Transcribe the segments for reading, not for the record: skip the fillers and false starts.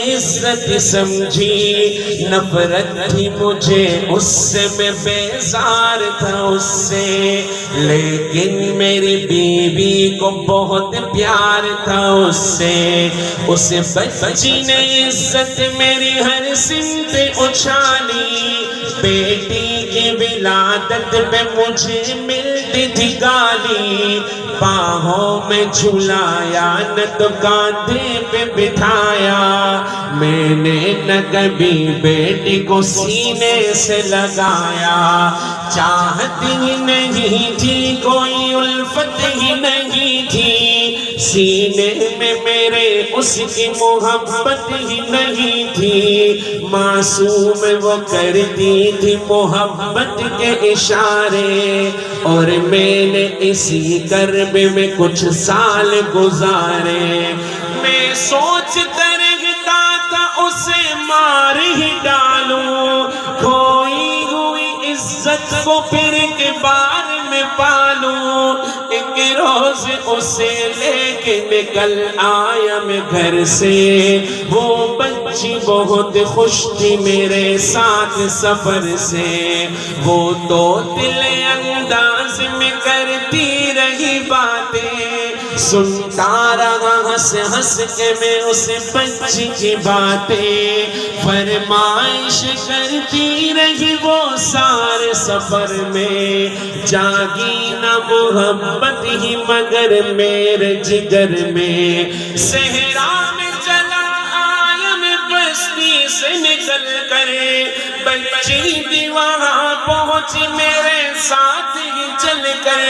عزت سمجھی، نفرت تھی مجھے اس سے، میں بیزار تھا اس سے، لیکن میری بیوی کو بہت پیار تھا اس سے۔ اس بچی نے عزت میری ہر سمت اچھالی، بیٹی کی ولادت پہ مجھے ملتی تھی گالی، باہوں میں جھلایا نہ تو کاندھے پہ بٹھایا، میں نے نہ کبھی بیٹی کو سینے سے لگایا، چاہت ہی نہیں تھی کوئی الفت ہی نہیں تھی، سینے میں میرے اس کی محبت ہی نہیں تھی، معصوم وہ کرتی تھی محبت کے اشارے، اور میں نے اسی کرب میں کچھ سال گزارے، میں سوچتا رہتا تھا اسے مار ہی ڈالوں، کھوئی ہوئی عزت کو پھر کے بار میں پالوں، ایک روز اسے لے کے نکل آیا میں گھر سے، وہ بچی بہت خوش تھی میرے ساتھ سفر سے، وہ تو دل انداز میں کرتی رہی باتیں، سنتا رہا ہنس ہنس کے میں اس بچی کی باتیں، فرمائش کرتی رہی وہ سارے سفر میں، جاگی نہ محبت ہی مگر میرے جگر میں، صحرا میں چلا آیا میں بستی سے نکل کر، بچی بھی وہاں پہنچی میرے ساتھ ہی چل کر،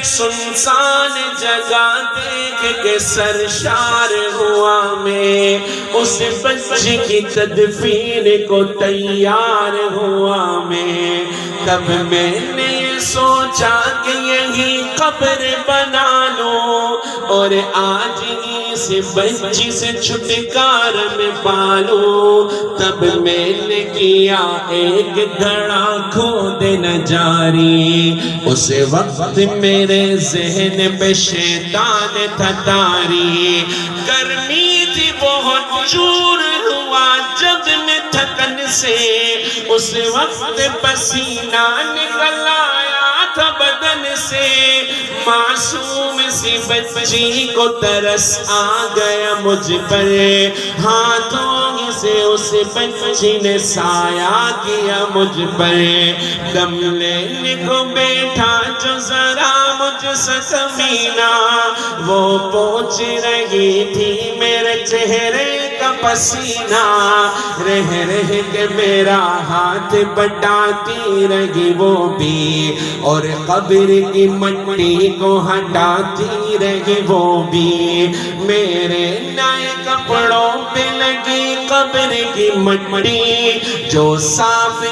سنسان جگہ دیکھ کے سرشار ہوا میں، اس بچی کی تدفین کو تیار ہوا میں، تب میں نے سوچا کہ یہی قبر بنا لوں، اور آج ہی اس بچی سے چھٹکار میں پالوں، تب میں نے کیا ایک گھڑا کھودنا جاری، اس وقت میرے ذہن پہ شیطان تھا طاری، گرمی تھی بہت چور ہوا جب میں تھکن سے، اس وقت پسینہ نکل آیا تھا بدن سے، معصوم سی بچی کو ترس آ گیا مجھ پر، ہاتھوں سے اس بچی نے سایہ کیا مجھ پر، دم لینے کو بیٹھا جو ذرا مجھ سے زمینہ، وہ پوچھ رہی تھی میرے چہرے کا پسینہ، رہ رہ کے میرا ہاتھ بٹاتی رہی وہ بھی، اور قبر کی مٹی کو ہٹاتی رہی وہ بھی، میرے نئے کپڑوں پہ لگی قبر کی مٹی، جو صاف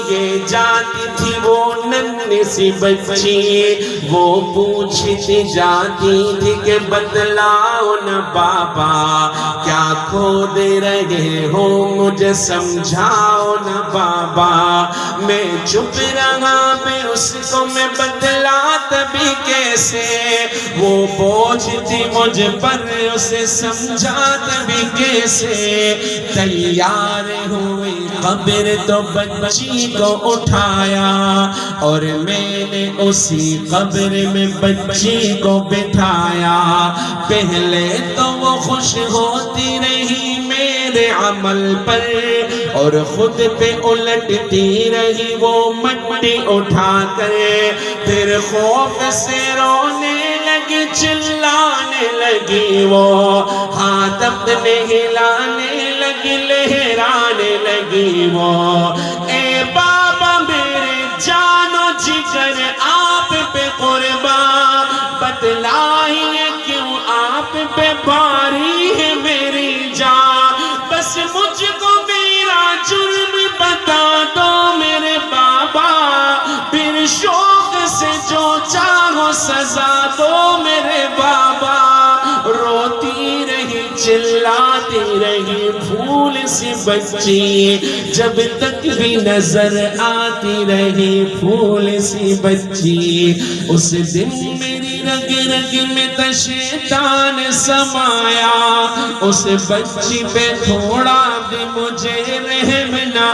کیے جاتی تھی وہ ننھی سی بچی، وہ پوچھتی جاتی تھی کہ بتلاؤ نا بابا کیا کھود رہے ہو، مجھے سمجھاؤ نا بابا، میں چپ رہا پھر اس کو میں بتلاتا بھی کیسے، وہ بوجھ تھی مجھ پر اسے سمجھاتا بھی کیسے، تیار ہوئی قبر تو بچی کو اٹھایا، اور میں نے اسی قبر میں بچی کو بٹھایا، پہلے تو وہ خوش ہوتی رہی میرے عمل پر، اور خود پہ الٹتی رہی وہ مٹی اٹھا کر، پھر خوف سے رونے لگی چلانے لگی وہ، ہاتھ اپنے ہلانے لگی لہرانے لگی وہ، اے بابا میرے جان و جگر آپ پہ قربان، بتلائیے کیوں آپ پہ بھاری ہے میری جان، بس مجھ کو میرا جرم بتا دو میرے بابا، پھر شوق سے جو چاہو سزا دو میرے بابا، روتی رہی چلاتی رہی پھول سی بچی، جب تک بھی نظر آتی رہی پھول سی بچی، اس دن میری رگ رگ میں تا شیطان سمایا، اس بچی پہ تھوڑا مجھے رحم نہ